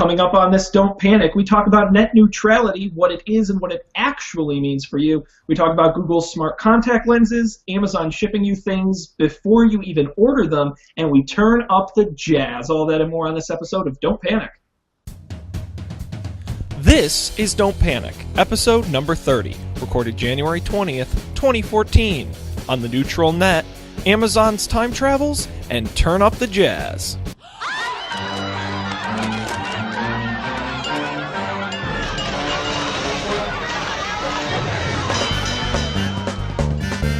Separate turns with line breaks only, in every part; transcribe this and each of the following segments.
Coming up on this Don't Panic, we talk about net neutrality, what it is and what it actually means for you. We talk about Google's smart contact lenses, Amazon shipping you things before you even order them, and we turn up the jazz. All that and more on this episode of Don't Panic.
This is Don't Panic, episode number 30, recorded January 20th, 2014, on the neutral net, Amazon's time travels, and turn up the jazz.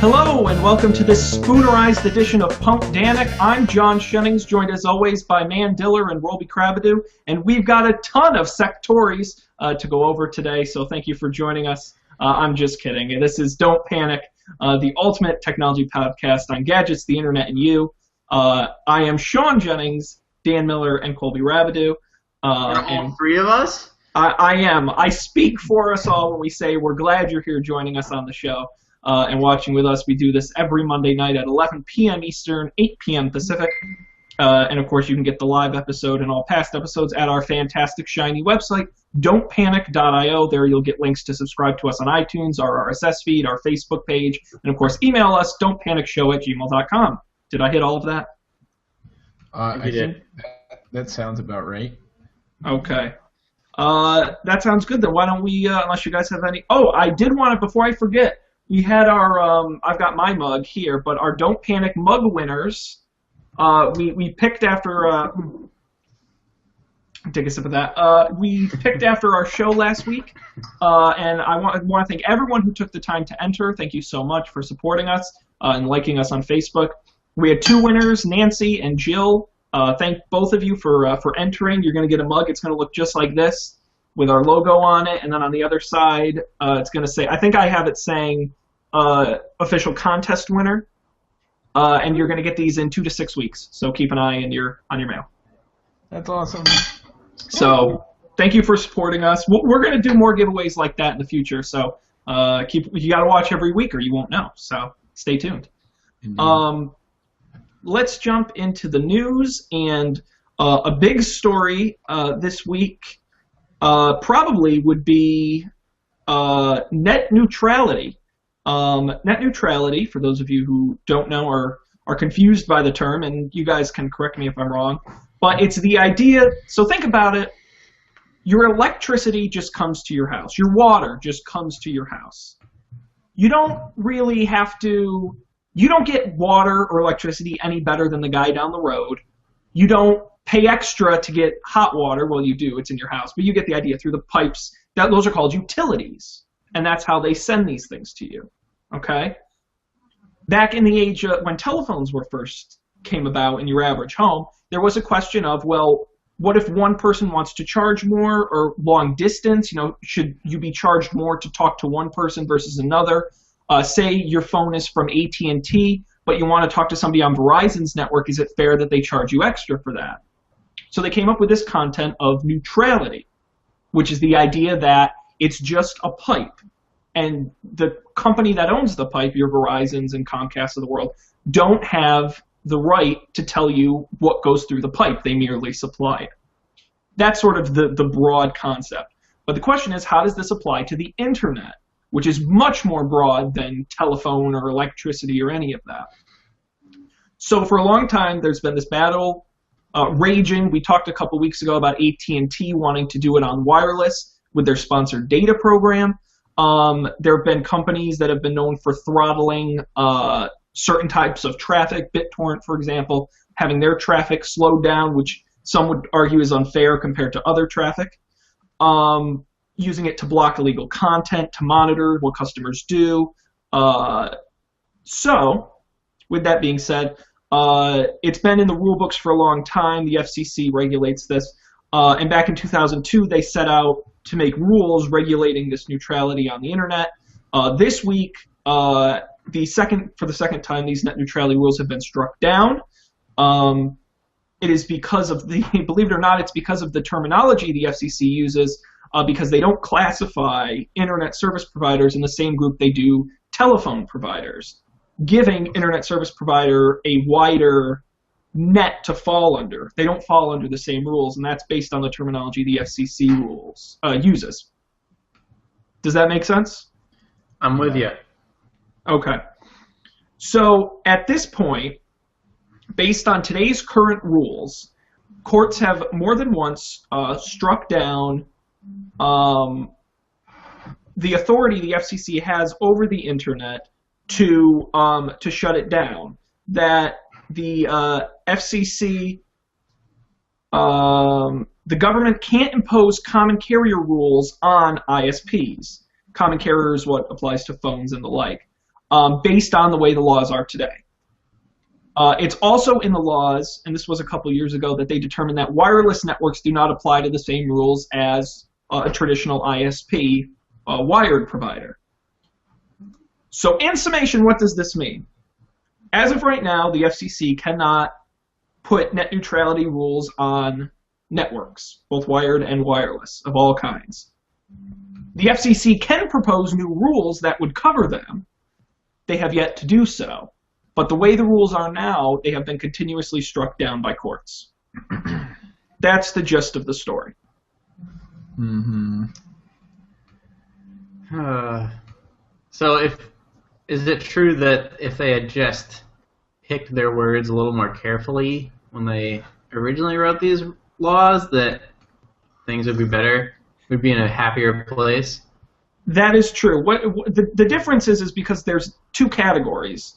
Hello, and welcome to this spoonerized edition of Punk Danic. I'm John Shennings, joined as always by Man Diller and Rolby Crabadoo, and we've got a ton of sectories to go over today, so thank you for joining us. I'm just kidding. This is Don't Panic, the ultimate technology podcast on gadgets, the internet, and you. I am Sean Jennings, Dan Miller, and Colby Rabadoo.
All three of us?
I am. I speak for us all when we say we're glad you're here joining us on the show. And watching with us. We do this every Monday night at 11 p.m. Eastern, 8 p.m. Pacific. And, of course, you can get the live episode and all past episodes at our fantastic, shiny website, don'tpanic.io. There you'll get links to subscribe to us on iTunes, our RSS feed, our Facebook page, and, of course, email us, don'tpanicshow@gmail.com. Did I hit all of that?
I think that sounds about right.
Okay. That sounds good. Then why don't we, unless you guys have any... Oh, I did want to, before I forget, we had our, I've got my mug here, but our Don't Panic mug winners, we picked after, take a sip of that, we picked after our show last week, and I want to thank everyone who took the time to enter. Thank you so much for supporting us and liking us on Facebook. We had two winners, Nancy and Jill. Thank both of you for entering. You're going to get a mug. It's going to look just like this, with our logo on it, and then on the other side, it's going to say, I think I have it saying official contest winner, and you're going to get these in 2 to 6 weeks, so keep an eye on your mail.
That's awesome.
So thank you for supporting us. We're going to do more giveaways like that in the future, so you got to watch every week or you won't know, so stay tuned. Let's jump into the news, and a big story this week probably would be net neutrality. Net neutrality, for those of you who don't know or are confused by the term, and you guys can correct me if I'm wrong, but it's the idea, so think about it, your electricity just comes to your house, your water just comes to your house. You don't really have to, you don't get water or electricity any better than the guy down the road. You don't pay extra to get hot water. Well, you do. It's in your house. But you get the idea through the pipes. Those are called utilities. And that's how they send these things to you. Okay? Back in the age when telephones were first came about in your average home, there was a question of, well, what if one person wants to charge more or long distance? You know, should you be charged more to talk to one person versus another? Say your phone is from AT&T, but you want to talk to somebody on Verizon's network. Is it fair that they charge you extra for that? So they came up with this content of neutrality, which is the idea that it's just a pipe. And the company that owns the pipe, your Verizons and Comcasts of the world, don't have the right to tell you what goes through the pipe. They merely supply it. That's sort of the broad concept. But the question is, how does this apply to the internet, which is much more broad than telephone or electricity or any of that? So for a long time, there's been this battle raging. We talked a couple weeks ago about AT&T wanting to do it on wireless with their sponsored data program. There have been companies that have been known for throttling certain types of traffic, BitTorrent, for example, having their traffic slowed down, which some would argue is unfair compared to other traffic. Using it to block illegal content, to monitor what customers do. So, with that being said, it's been in the rule books for a long time. The FCC regulates this. And back in 2002, they set out to make rules regulating this neutrality on the internet. This week, for the second time, these net neutrality rules have been struck down. It is because of the, believe it or not, it's because of the terminology the FCC uses, because they don't classify internet service providers in the same group they do telephone providers, giving internet service provider a wider net to fall under. They don't fall under the same rules, and that's based on the terminology the FCC rules uses. Does that make sense?
I'm with you.
Okay. So at this point, based on today's current rules, courts have more than once struck down the authority the FCC has over the internet to shut it down. That the FCC, the government can't impose common carrier rules on ISPs. Common carrier is what applies to phones and the like, based on the way the laws are today. It's also in the laws, and this was a couple years ago, that they determined that wireless networks do not apply to the same rules as a traditional ISP, a wired provider. So in summation, what does this mean? As of right now, the FCC cannot put net neutrality rules on networks, both wired and wireless, of all kinds. The FCC can propose new rules that would cover them. They have yet to do so. But the way the rules are now, they have been continuously struck down by courts. That's the gist of the story.
Mm-hmm.
So is it true that if they had just picked their words a little more carefully when they originally wrote these laws, that things would be better? We'd be in a happier place?
That is true. The difference is because there's two categories.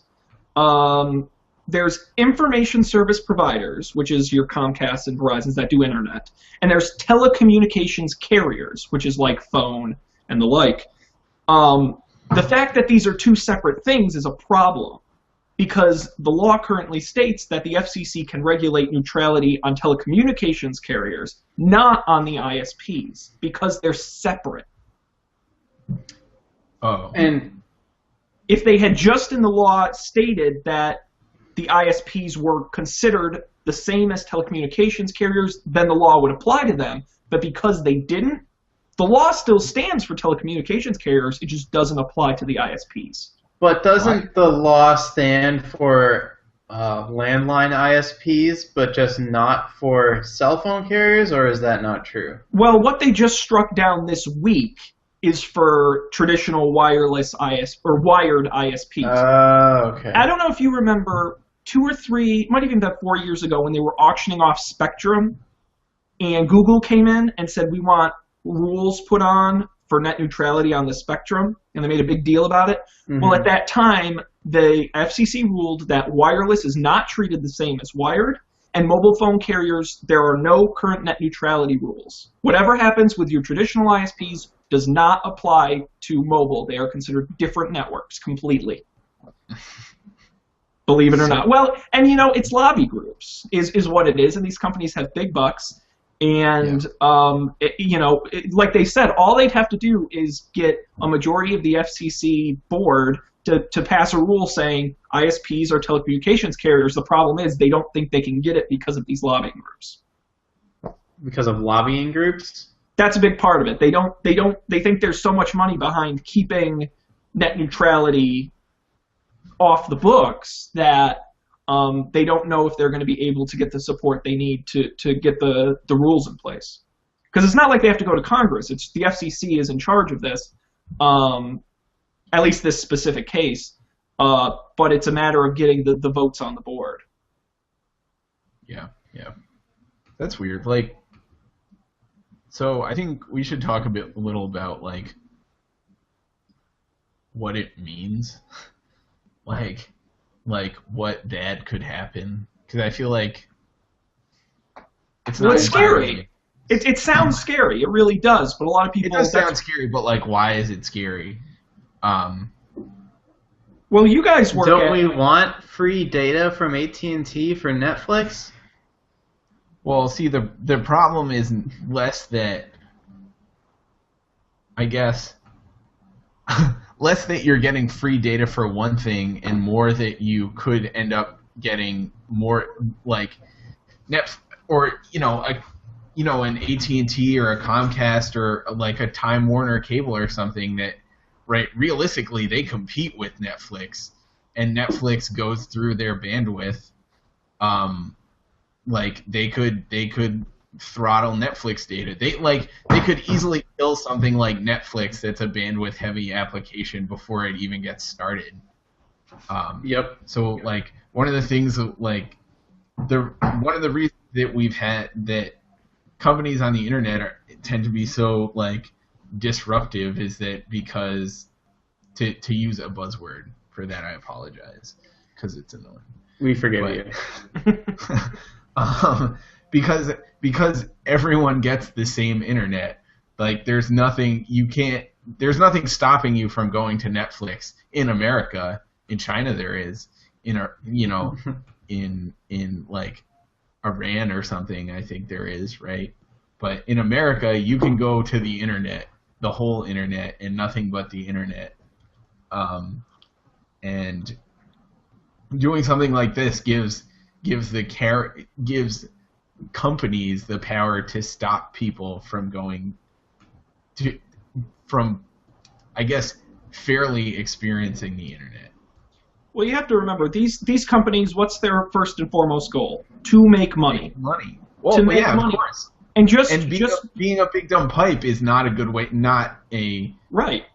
There's information service providers, which is your Comcast and Verizons that do internet, and there's telecommunications carriers, which is like phone and the like. The fact that these are two separate things is a problem, because the law currently states that the FCC can regulate neutrality on telecommunications carriers, not on the ISPs, because they're separate.
Oh.
And if they had just in the law stated that the ISPs were considered the same as telecommunications carriers, then the law would apply to them. But because they didn't, the law still stands for telecommunications carriers, it just doesn't apply to the ISPs.
But doesn't the law stand for landline ISPs, but just not for cell phone carriers, or is that not true?
Well, what they just struck down this week is for traditional wireless or wired ISPs.
Okay.
I don't know if you remember 2 or 3, might even been 4 years ago, when they were auctioning off Spectrum, and Google came in and said, we want rules put on for net neutrality on the Spectrum, and they made a big deal about it. Mm-hmm. Well, at that time, the FCC ruled that wireless is not treated the same as wired, and mobile phone carriers, there are no current net neutrality rules. Whatever happens with your traditional ISPs does not apply to mobile. They are considered different networks completely. Believe it or not. Well, and you know, it's lobby groups is what it is, and these companies have big bucks. And, like they said, all they'd have to do is get a majority of the FCC board to pass a rule saying ISPs are telecommunications carriers. The problem is they don't think they can get it because of these lobbying groups.
Because of lobbying groups?
That's a big part of it. They think there's so much money behind keeping net neutrality off the books that they don't know if they're going to be able to get the support they need to get the rules in place. Because it's not like they have to go to Congress. It's the FCC is in charge of this, at least this specific case. But it's a matter of getting the votes on the board.
Yeah. That's weird. Like, so I think we should talk a little about like what it means, like what bad could happen, because I feel like it's not
scary. It sounds scary. It really does, but a lot of people.
It does sound scary, but like, why is it scary?
Well, you guys work.
Don't we want free data from AT&T for Netflix?
Well, see, the problem is less that, I guess, less that you're getting free data for one thing, and more that you could end up getting more like or an AT&T or a Comcast or like a Time Warner Cable or something that, right, realistically they compete with Netflix, and Netflix goes through their bandwidth, like they could throttle Netflix data. They could easily kill something like Netflix that's a bandwidth heavy application before it even gets started.
Yep.
So like one of the things one of the reasons that we've had that companies on the internet tend to be so like disruptive is that because to use a buzzword for that, I apologize because it's annoying.
We forgive you.
Because everyone gets the same internet. Like there's nothing stopping you from going to Netflix in America. In China there is. In like Iran or something, I think there is, right? But in America you can go to the internet, the whole internet, and nothing but the internet. And doing something like this gives companies the power to stop people from I guess fairly experiencing the internet.
Well, you have to remember these companies. What's their first and foremost goal? To make money.
Money. Well,
to make
yeah,
money.
Of course.
And
being a big dumb pipe is not a good way. Not a
right.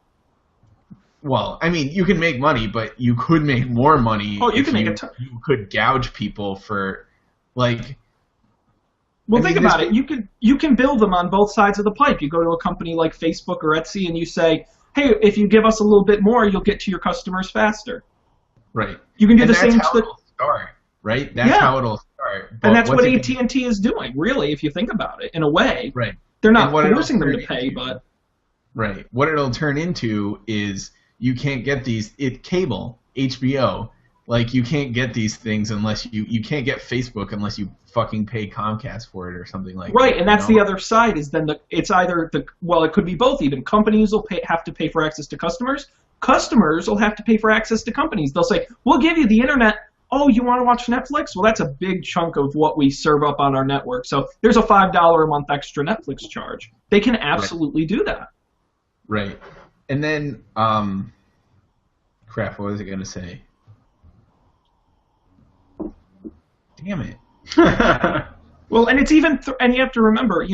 Well, I mean, you can make money, but you could make more money.
Oh, you can make a ton.
You could gouge people for, like.
Well, think about it. You can build them on both sides of the pipe. You go to a company like Facebook or Etsy, and you say, "Hey, if you give us a little bit more, you'll get to your customers faster."
Right.
You can do the same.
That's how it'll start. Right. That's how it'll start. But
and that's what AT&T is doing, really, if you think about it. In a way,
right?
They're not forcing them to pay, but
right. What it'll turn into is you can't get cable, HBO. Like you can't get these things unless you can't get Facebook unless you fucking pay Comcast for it or something like that.
Right, and that's the other side is then it's either it could be both even. Companies will have to pay for access to customers. Customers will have to pay for access to companies. They'll say, "We'll give you the internet. Oh, you want to watch Netflix? Well, that's a big chunk of what we serve up on our network. So there's a $5 a month extra Netflix charge." They can absolutely do that.
Right. And then, crap, what was I going to say? Damn it.
Well, and it's even, and you have to remember,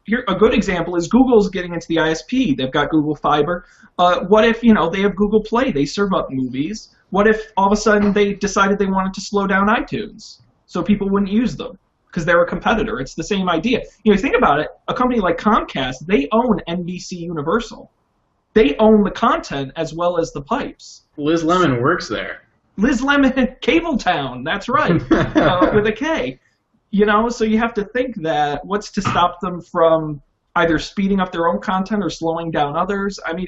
here a good example is Google's getting into the ISP. They've got Google Fiber. What if, they have Google Play? They serve up movies. What if all of a sudden they decided they wanted to slow down iTunes so people wouldn't use them because they're a competitor? It's the same idea. Think about it. A company like Comcast, they own NBC Universal. They own the content as well as the pipes.
Liz Lemon works there.
Liz Lemon, Cabletown, that's right, with a K. So you have to think that what's to stop them from either speeding up their own content or slowing down others? I mean,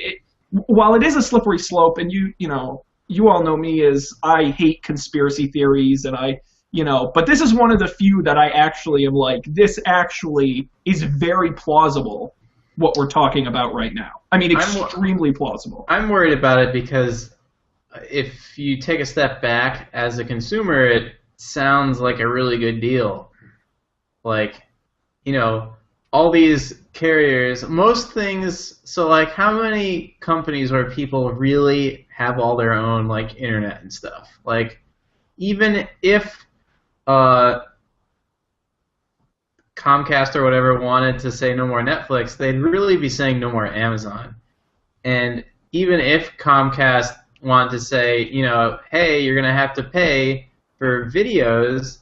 while it is a slippery slope, and you all know me as I hate conspiracy theories, and but this is one of the few that I actually am like, this actually is very plausible, what we're talking about right now. I mean, extremely plausible.
I'm worried about it because if you take a step back as a consumer, it sounds like a really good deal. Like, all these carriers, most things, so like how many companies where people really have all their own like internet and stuff? Like, even if Comcast or whatever wanted to say no more Netflix, they'd really be saying no more Amazon. And even if Comcast wanted to say, hey, you're going to have to pay for videos,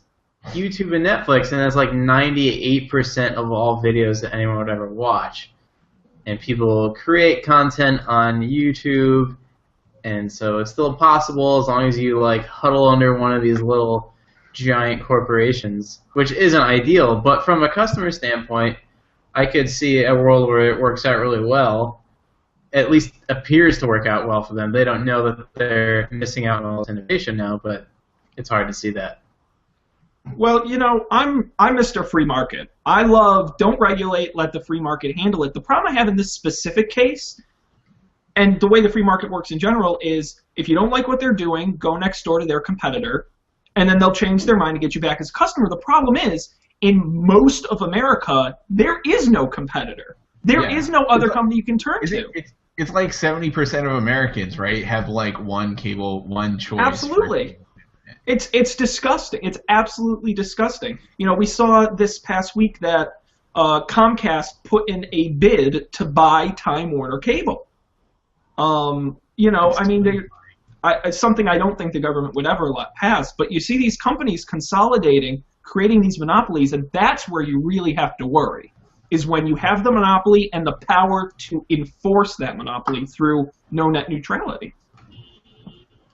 YouTube and Netflix, and that's like 98% of all videos that anyone would ever watch. And people create content on YouTube, and so it's still possible as long as you like huddle under one of these little giant corporations, which isn't ideal. But from a customer standpoint, I could see a world where it works out really well. At least appears to work out well for them. They don't know that they're missing out on all this innovation now, but it's hard to see that.
Well, I'm Mr. Free Market. I love don't regulate, let the free market handle it. The problem I have in this specific case, and the way the free market works in general, is if you don't like what they're doing, go next door to their competitor, and then they'll change their mind and get you back as a customer. The problem is, in most of America, there is no competitor. There is no other company you can turn to.
It's like 70% of Americans, right, have like one cable, one choice.
Absolutely. It's disgusting. It's absolutely disgusting. You know, we saw this past week that Comcast put in a bid to buy Time Warner Cable. You know, I mean, it's something I don't think the government would ever let pass. But you see these companies consolidating, creating these monopolies, and that's where you really have to worry, is when you have the monopoly and the power to enforce that monopoly through no net neutrality.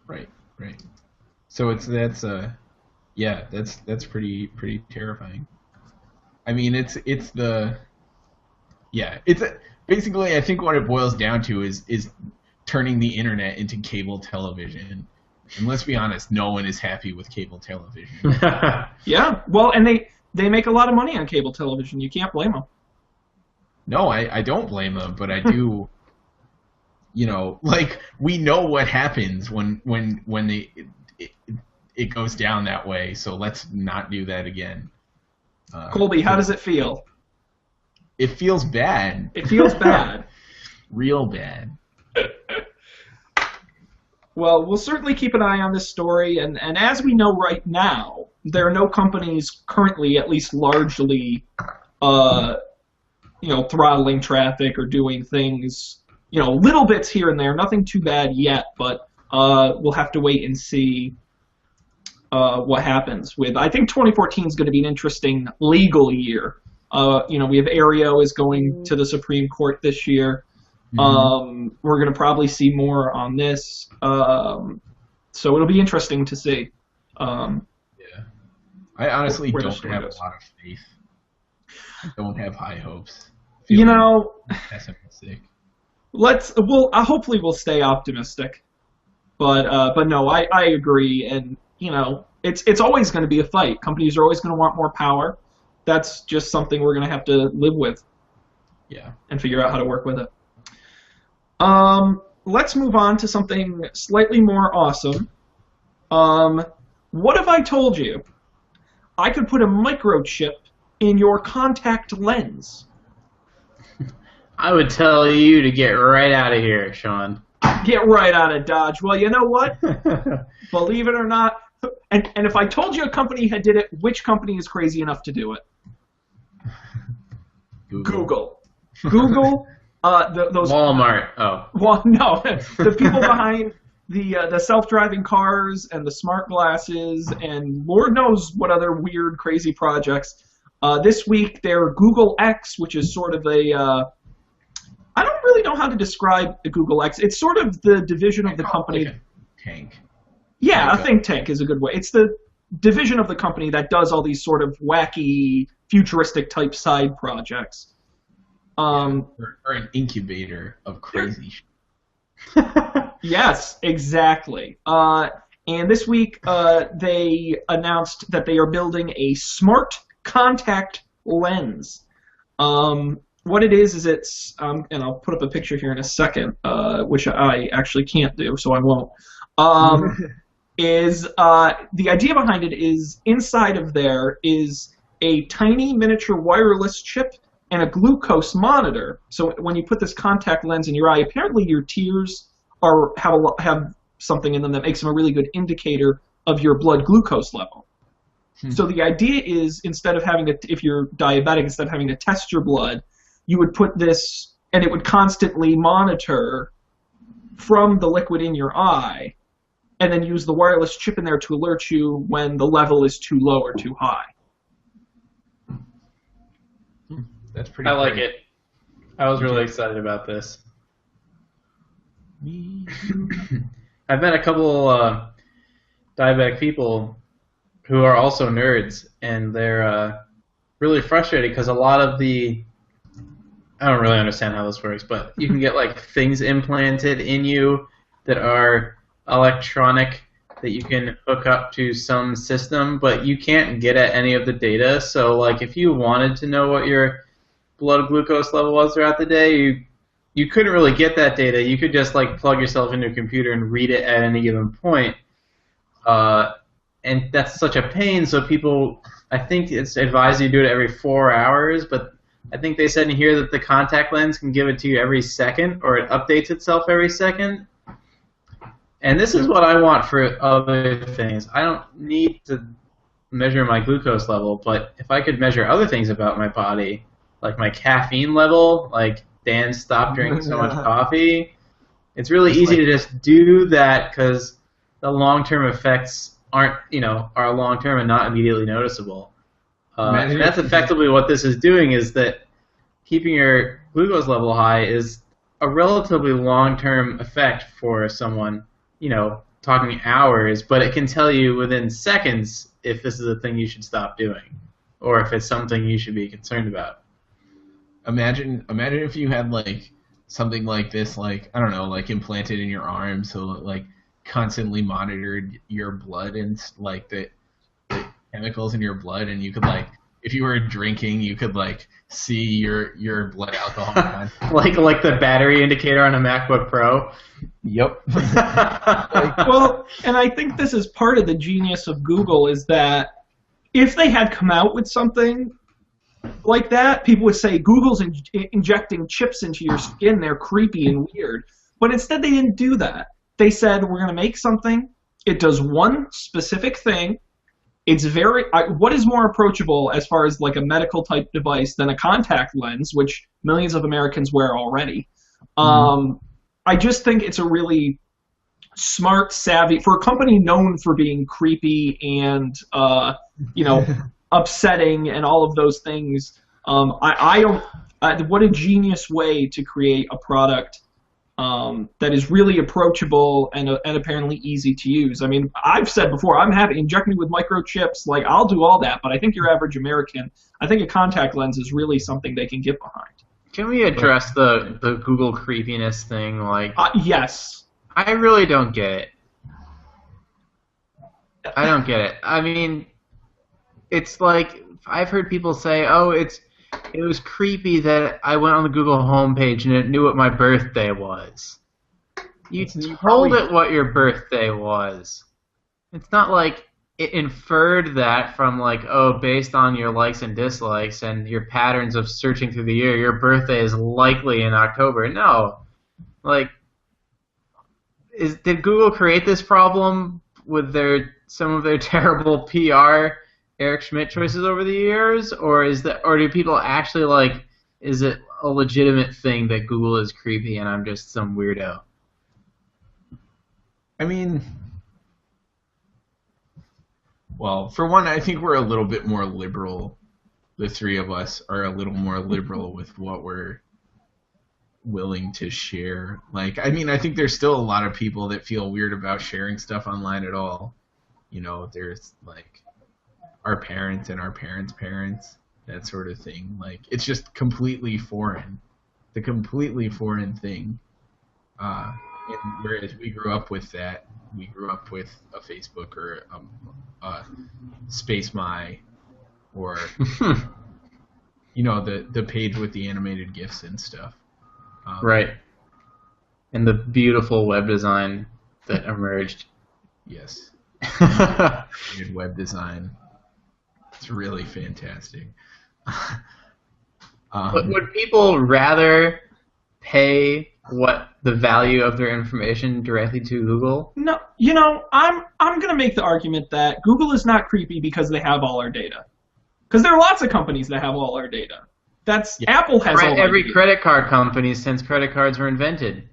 Right. So that's pretty terrifying. I mean, basically, I think what it boils down to is turning the internet into cable television. And let's be honest, no one is happy with cable television.
Yeah, well, and they make a lot of money on cable television. You can't blame them.
No, I don't blame them, but I do. You know, like, we know what happens when it goes down that way. So let's not do that again.
Colby, how does it feel?
It feels bad.
It feels bad.
Real bad.
Well, we'll certainly keep an eye on this story, and as we know right now, there are no companies currently, at least largely, throttling traffic or doing things, little bits here and there, nothing too bad yet, but we'll have to wait and see what happens with. I think 2014 is going to be an interesting legal year. We have Aereo is going to the Supreme Court this year. Mm-hmm. We're going to probably see more on this. So it'll be interesting to see.
Yeah. I honestly don't have a lot of faith. I don't have high hopes. Pessimistic.
Hopefully we'll stay optimistic. But no, I agree, and it's always going to be a fight. Companies are always going to want more power. That's just something we're going to have to live with.
Yeah. And
figure out how to work with it. Let's move on to something slightly more awesome. What if I told you I could put a microchip in your contact lens?
I would tell you to get right out of here, Sean.
Get right out of Dodge. Well, you know what? Believe it or not, and if I told you a company had did it, which company is crazy enough to do it? Google. Those
Walmart. Oh.
Well, no, the people behind the self-driving cars and the smart glasses and Lord knows what other weird, crazy projects. This week, they're Google X, which is sort of I don't really know how to describe the Google X. It's sort of the division of the company.
Like a tank.
Yeah, a think tank is a good way. It's the division of the company that does all these sort of wacky, futuristic type side projects.
Or an incubator of crazy shit.
Yes, exactly. And this week they announced that they are building a smart contact lens. What it is it's, and I'll put up a picture here in a second, which I actually can't do, so I won't. The idea behind it is inside of there is a tiny miniature wireless chip and a glucose monitor. So when you put this contact lens in your eye, apparently your tears have something in them that makes them a really good indicator of your blood glucose level. So the idea is, instead of having to, if you're diabetic, instead of having to test your blood, you would put this, and it would constantly monitor from the liquid in your eye, and then use the wireless chip in there to alert you when the level is too low or too high.
That's pretty.
I like it. I was really excited about this. I've met a couple diabetic people who are also nerds, and they're really frustrated because a lot of I don't really understand how this works, but you can get like things implanted in you that are electronic that you can hook up to some system, but you can't get at any of the data. So like if you wanted to know what your blood glucose level was throughout the day, you couldn't really get that data. You could just like plug yourself into a computer and read it at any given point. And that's such a pain, so people, I think it's advised you do it every 4 hours, but I think they said in here that the contact lens can give it to you every second, or it updates itself every second. And this is what I want for other things. I don't need to measure my glucose level, but if I could measure other things about my body, like my caffeine level, like Dan, stop drinking so much coffee, it's really easy to just do that because the long-term effects are long-term and not immediately noticeable. And that's effectively what this is doing, is that keeping your glucose level high is a relatively long-term effect for someone, talking hours, but it can tell you within seconds if this is a thing you should stop doing or if it's something you should be concerned about.
Imagine if you had like something like this, like, I don't know, like implanted in your arm, so it, like, constantly monitored your blood and like the chemicals in your blood, and you could, like, if you were drinking, you could, like, see your blood alcohol content.
like the battery indicator on a MacBook Pro.
Yep.
Well, and I think this is part of the genius of Google, is that if they had come out with something like that, people would say Google's injecting chips into your skin, they're creepy and weird. But instead they didn't do that. They said, we're going to make something, it does one specific thing, it's what is more approachable as far as like a medical type device than a contact lens, which millions of Americans wear already. I just think it's a really smart, savvy, for a company known for being creepy and upsetting and all of those things. What a genius way to create a product that is really approachable and apparently easy to use. I mean, I've said before, I'm happy, inject me with microchips, like, I'll do all that, but I think your average American, I think a contact lens is really something they can get behind.
Can we address the Google creepiness thing? Like,
yes.
I really don't get it. I don't get it. I mean, it's like, I've heard people say, oh, it was creepy that I went on the Google homepage and it knew what my birthday was. You told it what your birthday was. It's not like it inferred that from, like, oh, based on your likes and dislikes and your patterns of searching through the year, your birthday is likely in October. No. Like, did Google create this problem with some of their terrible PR Eric Schmidt choices over the years, or do people actually, like, is it a legitimate thing that Google is creepy and I'm just some weirdo?
I mean, well, for one, I think we're a little bit more liberal. The three of us are a little more liberal with what we're willing to share. Like, I mean, I think there's still a lot of people that feel weird about sharing stuff online at all. There's, like, our parents and our parents' parents, that sort of thing. Like, it's just completely foreign. It's a completely foreign thing. And whereas we grew up with that, we grew up with a Facebook or a Space My, or the page with the animated GIFs and stuff.
Right. And the beautiful web design that emerged.
Yes. Web design. It's really fantastic.
But would people rather pay what the value of their information directly to Google?
No, I'm going to make the argument that Google is not creepy because they have all our data. Because there are lots of companies that have all our data. Apple has all
every
data.
credit card company since credit cards were invented.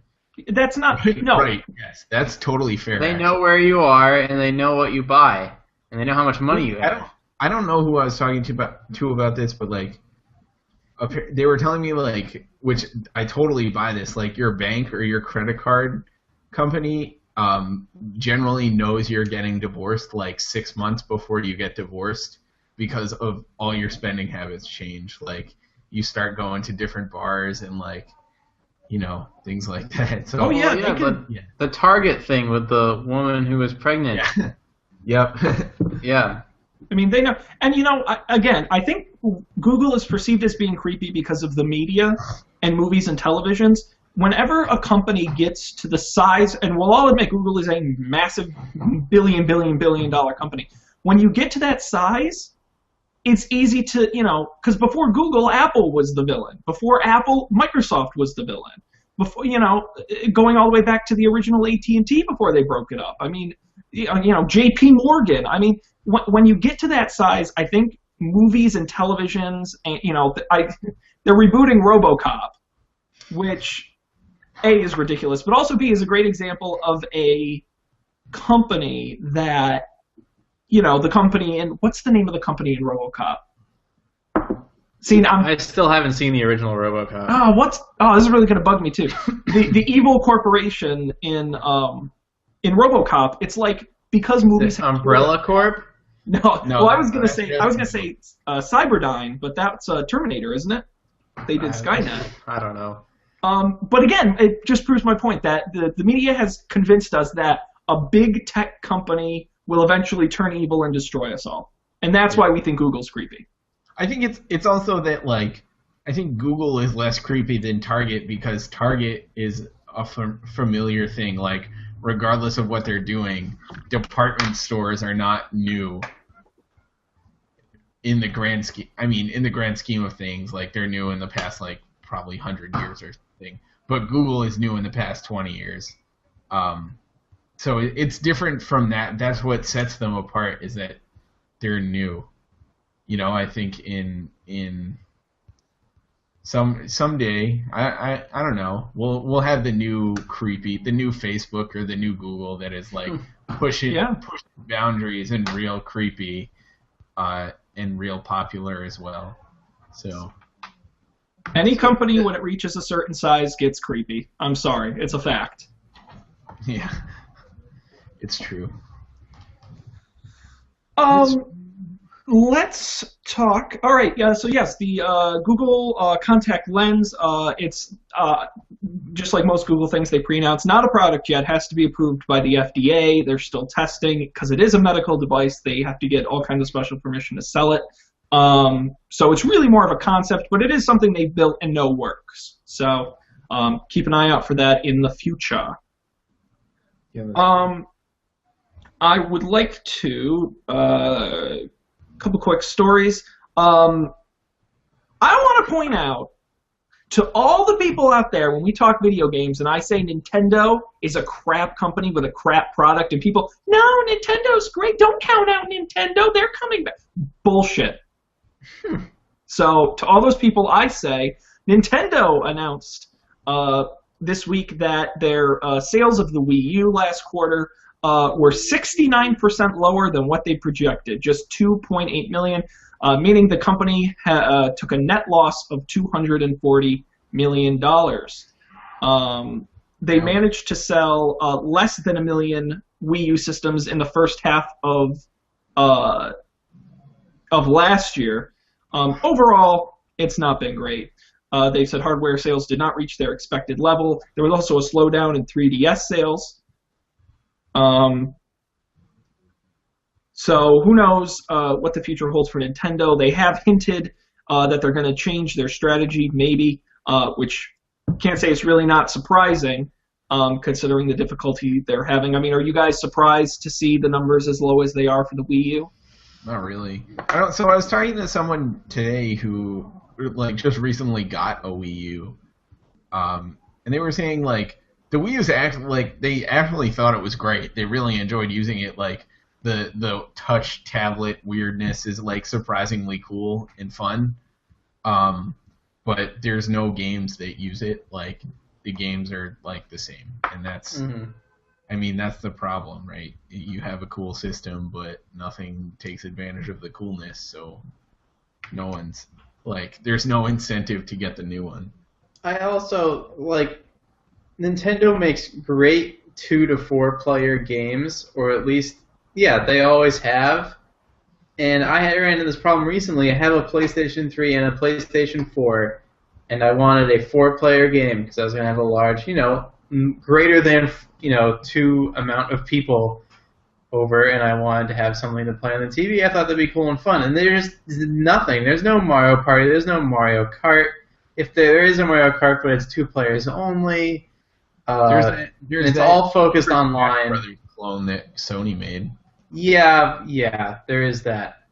That's not no.
Right. Yes, that's totally fair.
They know where you are and they know what you buy and they know how much money you have.
I don't know who I was talking to about this, but, like, they were telling me, like, which I totally buy this, like, your bank or your credit card company generally knows you're getting divorced, like, 6 months before you get divorced because of all your spending habits change. Like, you start going to different bars and, like, things like that. So,
the Target thing with the woman who was pregnant.
Yeah. Yep.
Yeah.
I mean, they know. And, again, I think Google is perceived as being creepy because of the media and movies and televisions. Whenever a company gets to the size, and we'll all admit Google is a massive billion dollar company. When you get to that size, it's easy to, because before Google, Apple was the villain. Before Apple, Microsoft was the villain. before, going all the way back to the original AT&T before they broke it up. I mean, J.P. Morgan. I mean, when you get to that size, I think movies and televisions, and they're rebooting RoboCop, which A, is ridiculous, but also B, is a great example of a company that, the company in, what's the name of the company in RoboCop? See,
I still haven't seen the original RoboCop.
This is really going to bug me too. The evil corporation in RoboCop, it's like, because movies have
Umbrella Corp?
No. Well, I was gonna say Cyberdyne, but that's Terminator, isn't it? They did Skynet.
I don't know.
But again, it just proves my point that the media has convinced us that a big tech company will eventually turn evil and destroy us all, and that's why we think Google's creepy.
I think it's also that, like, I think Google is less creepy than Target because Target is a familiar thing. Like, regardless of what they're doing, department stores are not new in the grand scheme. I mean, in the grand scheme of things, like, they're new in the past, like, probably 100 years or something. But Google is new in the past 20 years. So it's different from that. That's what sets them apart, is that they're new. I think in someday, I don't know, we'll have the new Facebook or the new Google that is like pushing boundaries and real creepy, and real popular as well. So
any company when it reaches a certain size gets creepy. I'm sorry, it's a fact.
Yeah, it's true.
Let's talk. All right. Yeah. So yes, the Google Contact Lens. It's just like most Google things they pre-announce. Not a product yet. Has to be approved by the FDA. They're still testing because it is a medical device. They have to get all kinds of special permission to sell it. So it's really more of a concept, but it is something they built and know works. So keep an eye out for that in the future.
Yeah,
I would like to. Couple quick stories. I want to point out to all the people out there when we talk video games and I say Nintendo is a crap company with a crap product and people, no, Nintendo's great. Don't count out Nintendo. They're coming back. Bullshit. So to all those people I say, Nintendo announced this week that their sales of the Wii U last quarter were 69% lower than what they projected, just 2.8 million, meaning the company took a net loss of $240 million. They managed to sell less than 1 million Wii U systems in the first half of last year. Overall, it's not been great. They said hardware sales did not reach their expected level. There was also a slowdown in 3DS sales. So who knows what the future holds for Nintendo. They have hinted that they're going to change their strategy, maybe, which can't say it's really not surprising, considering the difficulty they're having. I mean, are you guys surprised to see the numbers as low as they are for the Wii U?
Not really. So I was talking to someone today who just recently got a Wii U, and they were saying the Wii U's they actually thought it was great. They really enjoyed using it. The touch tablet weirdness is surprisingly cool and fun. But there's no games that use it. The games are the same, and that's I mean that's the problem, right? You have a cool system, but nothing takes advantage of the coolness. So no one's there's no incentive to get the new one.
I also Nintendo makes great 2 to 4 player games, or at least, they always have. And I ran into this problem recently. I have a PlayStation 3 and a PlayStation 4, and I wanted a 4-player game because I was going to have a large, greater than, 2 amount of people over, and I wanted to have something to play on the TV. I thought that'd be cool and fun. And there's nothing. There's no Mario Party. There's no Mario Kart. If there is a Mario Kart, but it's 2 players only. It's all focused online.
Brothers clone that Sony made.
Yeah, there is that,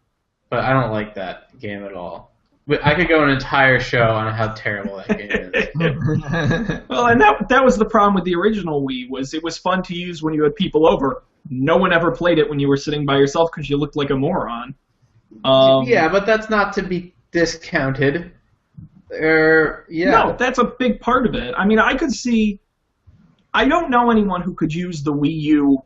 but I don't like that game at all. I could go an entire show on how terrible that game is.
Well, and that was the problem with the original Wii, was it was fun to use when you had people over. No one ever played it when you were sitting by yourself because you looked like a moron.
Yeah, but that's not to be discounted.
No, that's a big part of it. I mean, I don't know anyone who could use the Wii U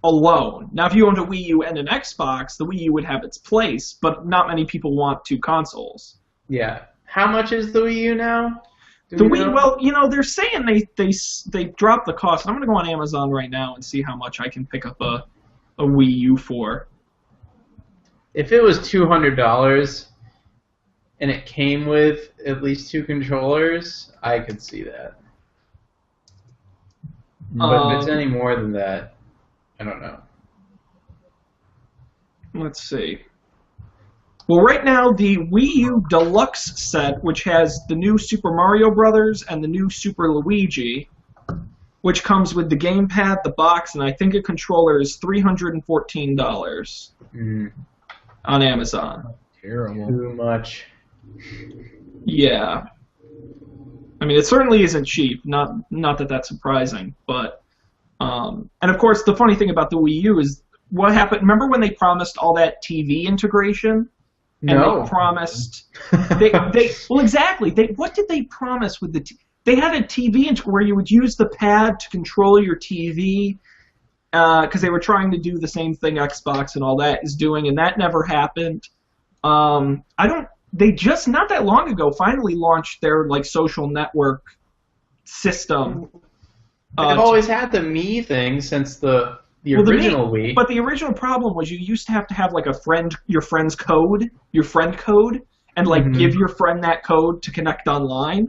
alone. Now, if you owned a Wii U and an Xbox, the Wii U would have its place, but not many people want two consoles.
Yeah. How much is the Wii U now?
The Wii, well, they're saying they dropped the cost. I'm going to go on Amazon right now and see how much I can pick up a Wii U for.
If it was $200 and it came with at least two controllers, I could see that. But if it's any more than that, I don't know.
Let's see. Well, right now, the Wii U Deluxe set, which has the new Super Mario Brothers and the new Super Luigi, which comes with the gamepad, the box, and I think a controller, is $314 on Amazon.
Terrible.
Too much.
Yeah. I mean, it certainly isn't cheap. Not that that's surprising, but and of course, the funny thing about the Wii U is what happened. Remember when they promised all that TV integration? And
No.
they promised well, exactly. What did they promise with the? They had a TV where you would use the pad to control your TV because they were trying to do the same thing Xbox and all that is doing, and that never happened. They just not that long ago finally launched their social network system.
They've always had the Mii thing since the original Wii.
But the original problem was you used to have your friend code, and give your friend that code to connect online.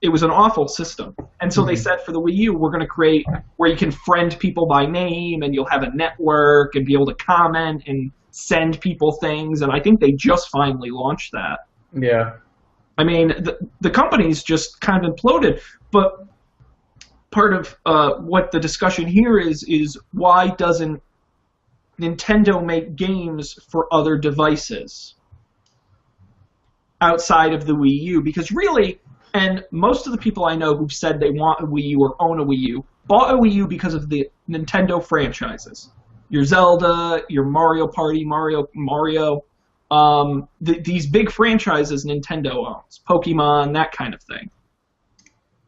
It was an awful system. And so they said for the Wii U, we're going to create where you can friend people by name, and you'll have a network and be able to comment and send people things. And I think they just finally launched that.
Yeah.
I mean, the company's just kind of imploded. But part of what the discussion here is why doesn't Nintendo make games for other devices outside of the Wii U? Because really, and most of the people I know who've said they want a Wii U or own a Wii U bought a Wii U because of the Nintendo franchises. Your Zelda, your Mario Party, Mario, these big franchises Nintendo owns, Pokemon, that kind of thing.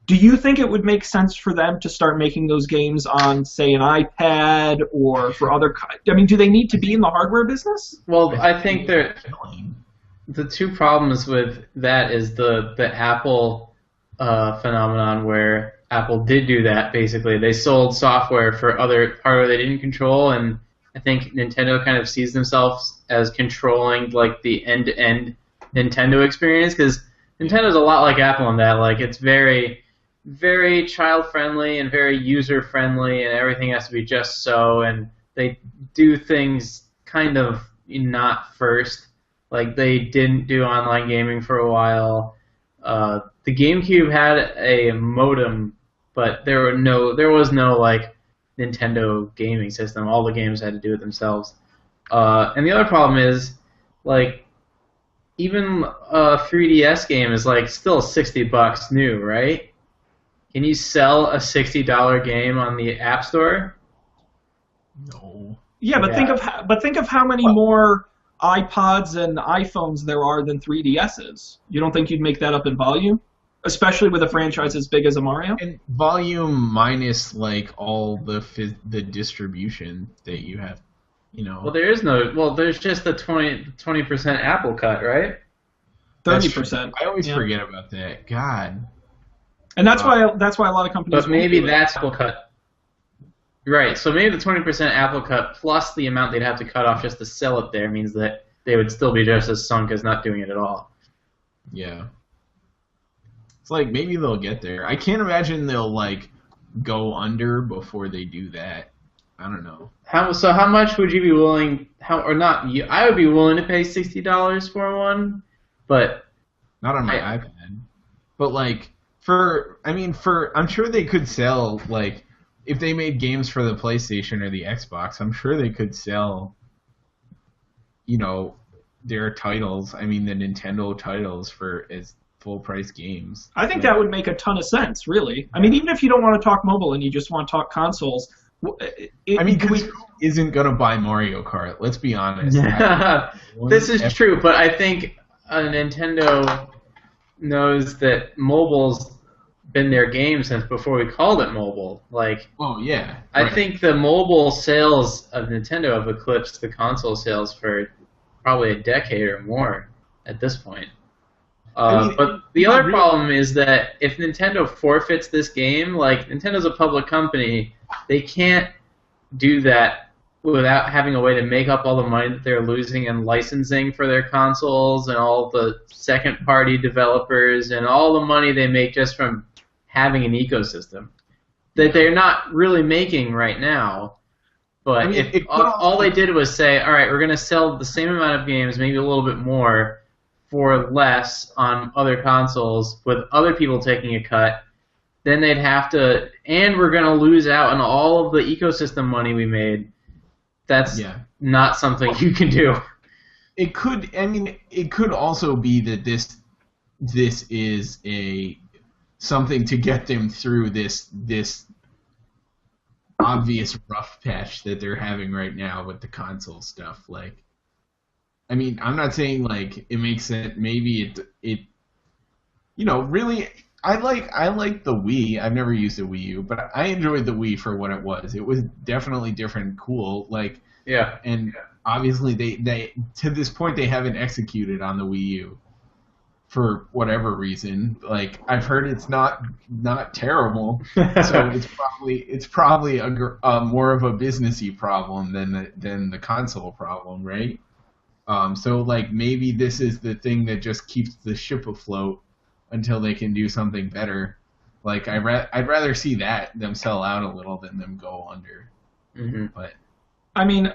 Do you think it would make sense for them to start making those games on, say, an iPad or for other... I mean, do they need to be in the hardware business?
Well, I think the two problems with that is the Apple phenomenon where Apple did do that, basically. They sold software for other hardware they didn't control, and I think Nintendo kind of sees themselves as controlling the end-to-end Nintendo experience, because Nintendo's a lot like Apple in that. It's very... very child-friendly and very user-friendly, and everything has to be just so, and they do things kind of not first. They didn't do online gaming for a while. The GameCube had a modem, but there was no Nintendo gaming system. All the games had to do it themselves. And the other problem is, even a 3DS game is still $60 new, right? Can you sell a $60 game on the App Store?
No.
Yeah, but think of how many more iPods and iPhones there are than 3DSs. You don't think you'd make that up in volume, especially with a franchise as big as a Mario?
And volume minus all the distribution that you have,
Well, there is no. Well, there's just the 20% Apple cut, right?
30%.
I always forget about that. God.
And that's why a lot of companies.
But maybe that's Apple cut. Right. So maybe the 20% Apple cut plus the amount they'd have to cut off just to sell it there means that they would still be just as sunk as not doing it at all.
Yeah. It's maybe they'll get there. I can't imagine they'll go under before they do that. I don't know.
How much would you be willing? I would be willing to pay $60 for one, but
not on my iPad. But I'm sure they could sell if they made games for the PlayStation or the Xbox. I'm sure they could sell, their titles. I mean, the Nintendo titles for as full price games.
I think that would make a ton of sense, really. I mean, even if you don't want to talk mobile and you just want to talk consoles.
Who isn't going to buy Mario Kart? Let's be honest.
Yeah, this is true, but I think Nintendo knows that mobile's been their game since before we called it mobile. Like,
oh yeah,
I
right.
think the mobile sales of Nintendo have eclipsed the console sales for probably a decade or more at this point. But the other problem is that if Nintendo forfeits this game, like Nintendo's a public company, they can't do that without having a way to make up all the money that they're losing in licensing for their consoles and all the second-party developers and all the money they make just from having an ecosystem that they're not really making right now. But if all they did was say, all right, we're going to sell the same amount of games, maybe a little bit more, for less on other consoles with other people taking a cut, then they'd have to, and we're going to lose out on all of the ecosystem money we made. That's not something you can do.
It could also be that this is something to get them through this obvious rough patch that they're having right now with the console stuff. Like, I mean, I'm not saying like it makes it. Maybe it really. I like the Wii. I've never used a Wii U, but I enjoyed the Wii for what it was. It was definitely different and cool. Like, and obviously they to this point they haven't executed on the Wii U for whatever reason. Like, I've heard it's not terrible, so it's probably a more of a businessy problem than the console problem, right? So like maybe this is the thing that just keeps the ship afloat until they can do something better. Like I'd rather see them sell out a little than them go under.
Mm-hmm.
But
I mean,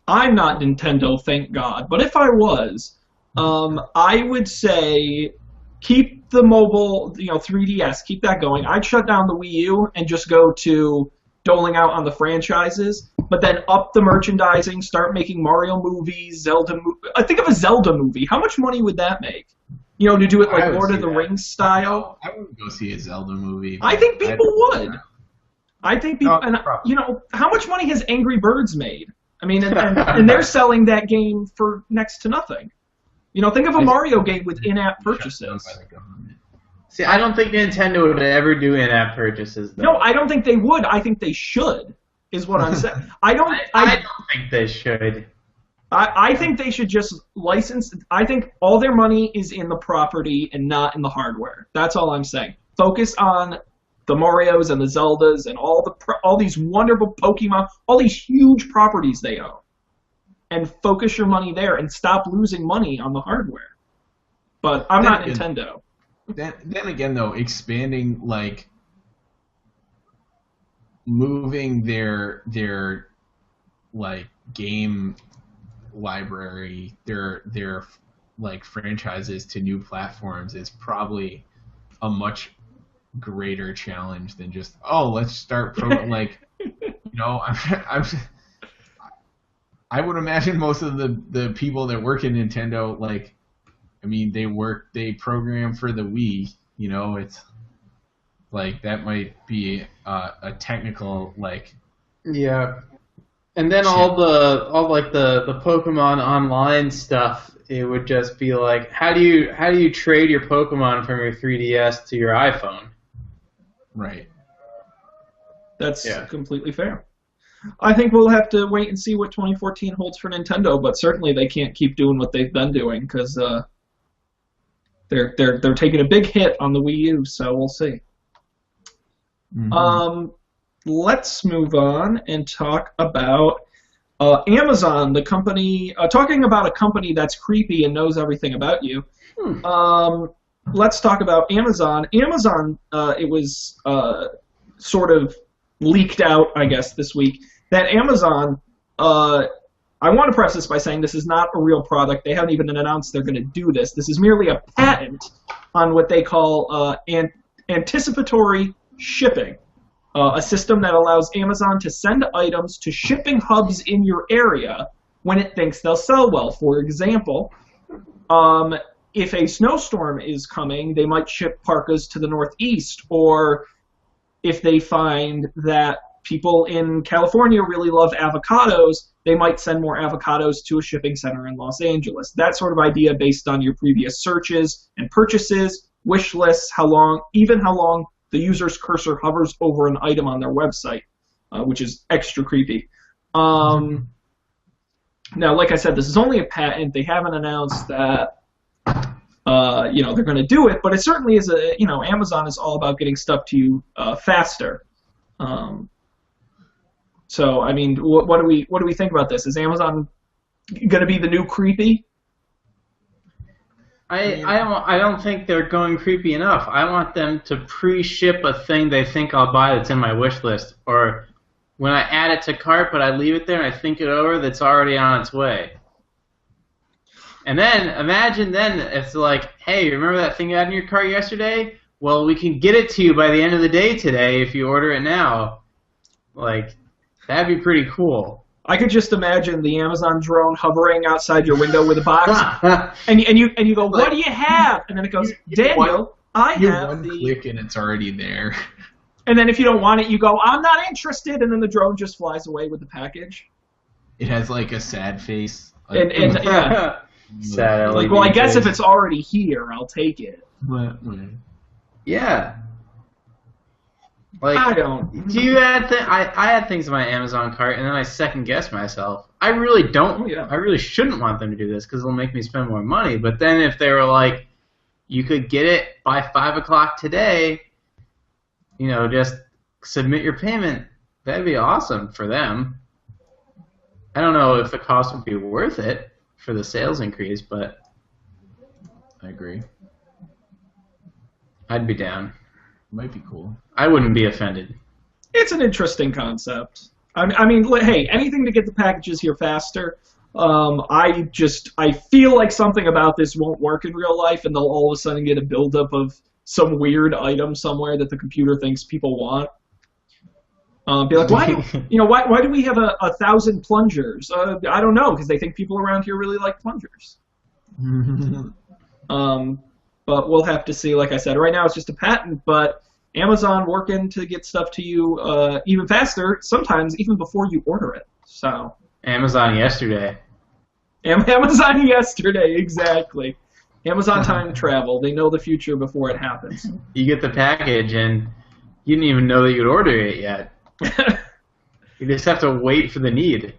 I'm not Nintendo, thank God. But if I was, I would say keep the mobile, 3DS, keep that going. I'd shut down the Wii U and just go to doling out on the franchises, but then up the merchandising, start making Mario movies, Zelda I think of a Zelda movie. How much money would that make? To do it like Lord of the Rings style.
I would go see a Zelda movie.
I think people would. I think people, how much money has Angry Birds made? I mean, and they're selling that game for next to nothing. Think of a Mario game with in-app purchases.
See, I don't think Nintendo would ever do in-app purchases, though.
No, I don't think they would. I think they should, is what I'm saying. I don't
think they should.
I think they should just license. I think all their money is in the property and not in the hardware. That's all I'm saying. Focus on the Marios and the Zeldas and all these wonderful Pokemon, all these huge properties they own, and focus your money there and stop losing money on the hardware. But I'm not Nintendo.
Then again, though, expanding, like, moving their like game library, their like franchises to new platforms is probably a much greater challenge than just let's start I would imagine most of the people that work in Nintendo, like, I mean, they program for the Wii, it's like that might be a technical, like,
yeah. And then all the Pokemon online stuff, it would just be like, how do you trade your Pokemon from your 3DS to your iPhone?
Right.
That's completely fair. I think we'll have to wait and see what 2014 holds for Nintendo, but certainly they can't keep doing what they've been doing because they're taking a big hit on the Wii U, so we'll see.
Mm-hmm.
Let's move on and talk about Amazon, the company. Talking about a company that's creepy and knows everything about you. Let's talk about Amazon. Amazon, it was sort of leaked out, I guess, this week that Amazon. I want to preface this by saying this is not a real product. They haven't even announced they're going to do this. This is merely a patent on what they call anticipatory shipping. A system that allows Amazon to send items to shipping hubs in your area when it thinks they'll sell well. For example, if a snowstorm is coming, they might ship parkas to the Northeast, or if they find that people in California really love avocados, they might send more avocados to a shipping center in Los Angeles. That sort of idea based on your previous searches and purchases, wish lists, how long the user's cursor hovers over an item on their website, which is extra creepy. Now, like I said, this is only a patent. They haven't announced that they're going to do it, but it certainly is Amazon is all about getting stuff to you faster. So, I mean, what do we think about this? Is Amazon going to be the new creepy?
I don't think they're going creepy enough. I want them to pre-ship a thing they think I'll buy that's in my wish list, or when I add it to cart, but I leave it there and I think it over, that's already on its way. And then imagine it's like, hey, remember that thing you had in your cart yesterday? Well, we can get it to you by the end of the day today if you order it now. Like, that'd be pretty cool.
I could just imagine the Amazon drone hovering outside your window with a box, and you go, "What do you have?" And then it goes, "Daniel, I have
one
the."
click and it's already there.
And then if you don't want it, you go, "I'm not interested," and then the drone just flies away with the package.
It has like a sad face.
And yeah,
sad.
like, well, I guess if it's already here, I'll take it.
Yeah. Like,
I don't.
Do you add I add things in my Amazon cart and then I second guess myself. I really don't.
Oh, yeah.
I really shouldn't want them to do this because it'll make me spend more money. But then if they were like, you could get it by 5 o'clock today, just submit your payment. That'd be awesome for them. I don't know if the cost would be worth it for the sales increase, but
I agree.
I'd be down.
Might be cool.
I wouldn't be offended.
It's an interesting concept. I mean, hey, anything to get the packages here faster. I feel like something about this won't work in real life, and they'll all of a sudden get a buildup of some weird item somewhere that the computer thinks people want. Be like, why do we have 1,000 plungers? I don't know, because they think people around here really like plungers. But we'll have to see. Like I said, right now it's just a patent, but Amazon working to get stuff to you even faster, sometimes even before you order it. So
Amazon yesterday.
Amazon yesterday, exactly. Amazon time travel. They know the future before it happens.
You get the package and you didn't even know that you'd order it yet. You just have to wait for the need.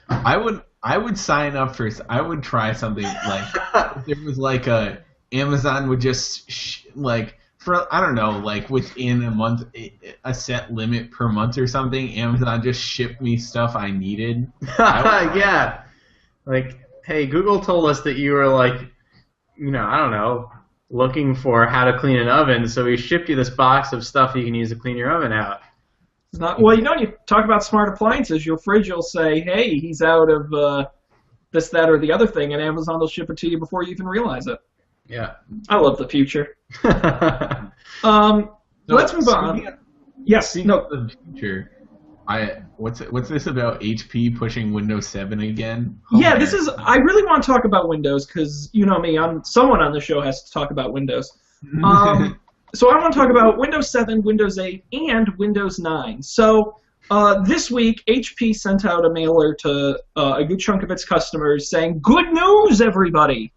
I would sign up for. I would try something like if there was like a Amazon would just for I don't know, like within a month, a set limit per month or something. Amazon just shipped me stuff I needed.
Yeah, like, hey, Google told us that you were like, I don't know, looking for how to clean an oven, so we shipped you this box of stuff you can use to clean your oven out.
It's not well, you talk about smart appliances. Your fridge will say, "Hey, he's out of this, that, or the other thing," and Amazon will ship it to you before you even realize it.
Yeah.
I love the future. Let's move on. Yes.
Speaking of the future, what's this about HP pushing Windows 7 again?
Yeah, this is. I really want to talk about Windows because you know me. Someone on the show has to talk about Windows. So I want to talk about Windows 7, Windows 8, and Windows 9. So this week, HP sent out a mailer to a good chunk of its customers saying, "Good news, everybody!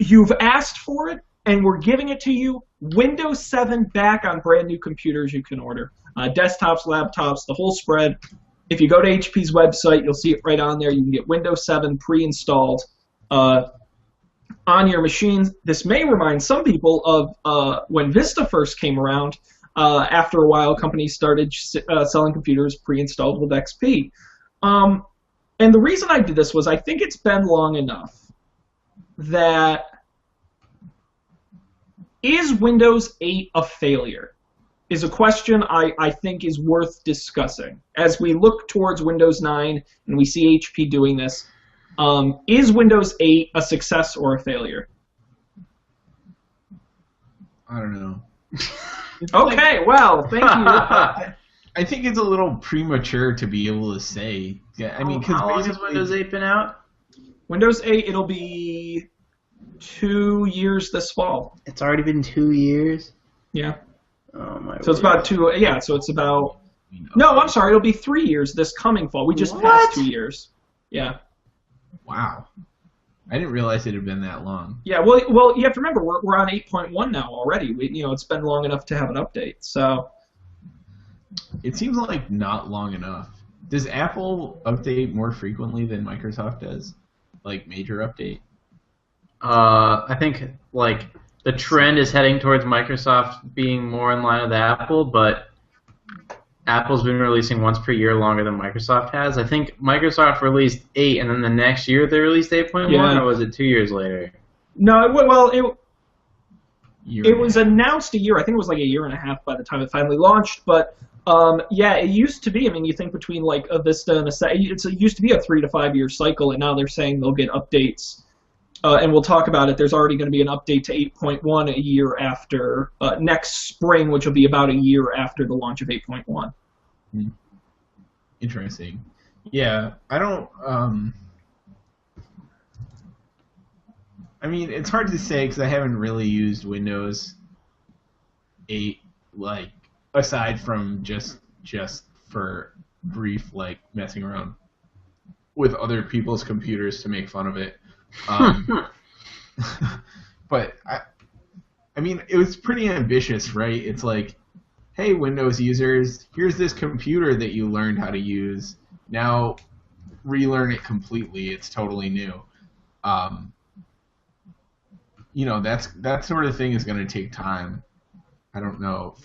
You've asked for it, and we're giving it to you. Windows 7 back on brand new computers you can order. Desktops, laptops, the whole spread. If you go to HP's website, you'll see it right on there. You can get Windows 7 pre-installed on your machines. This may remind some people of when Vista first came around. After a while, companies started selling computers pre-installed with XP. And the reason I did this was I think it's been long enough that is Windows 8 a failure? Is a question I think is worth discussing. As we look towards Windows 9 and we see HP doing this, is Windows 8 a success or a failure?
I don't know.
Okay, well, thank you.
I think it's a little premature to be able to say. Yeah, I mean, because
how long has
basically
Windows 8 been out?
Windows 8, it'll be 2 years this fall.
It's already been 2 years.
Yeah.
Oh my.
So it's about 2. Yeah. So it's about. No, I'm sorry. It'll be 3 years this coming fall. We just passed 2 years. Yeah.
Wow. I didn't realize it had been that long.
Yeah. Well, you have to remember we're on 8.1 now already. It's been long enough to have an update. So.
It seems like not long enough. Does Apple update more frequently than Microsoft does? Like major update?
I think like the trend is heading towards Microsoft being more in line with Apple, but Apple's been releasing once per year longer than Microsoft has. I think Microsoft released 8, and then the next year they released 8.1,
Yeah.
or was it 2 years later?
No. Well,
Year
it
and a
was
half.
announced a year. I think it was like a year and a half by the time it finally launched. But yeah, it used to be. I mean, you think between like a Vista and it used to be a 3 to 5 year cycle, and now they're saying they'll get updates. And we'll talk about it. There's already going to be an update to 8.1 a year after next spring, which will be about a year after the launch of 8.1.
Interesting. Yeah, I don't. I mean, it's hard to say because I haven't really used Windows 8, like aside from just for brief like messing around with other people's computers to make fun of it. But I mean, it was pretty ambitious, right? It's like, hey, Windows users, here's this computer that you learned how to use. Now, relearn it completely. It's totally new. That sort of thing is going to take time. I don't know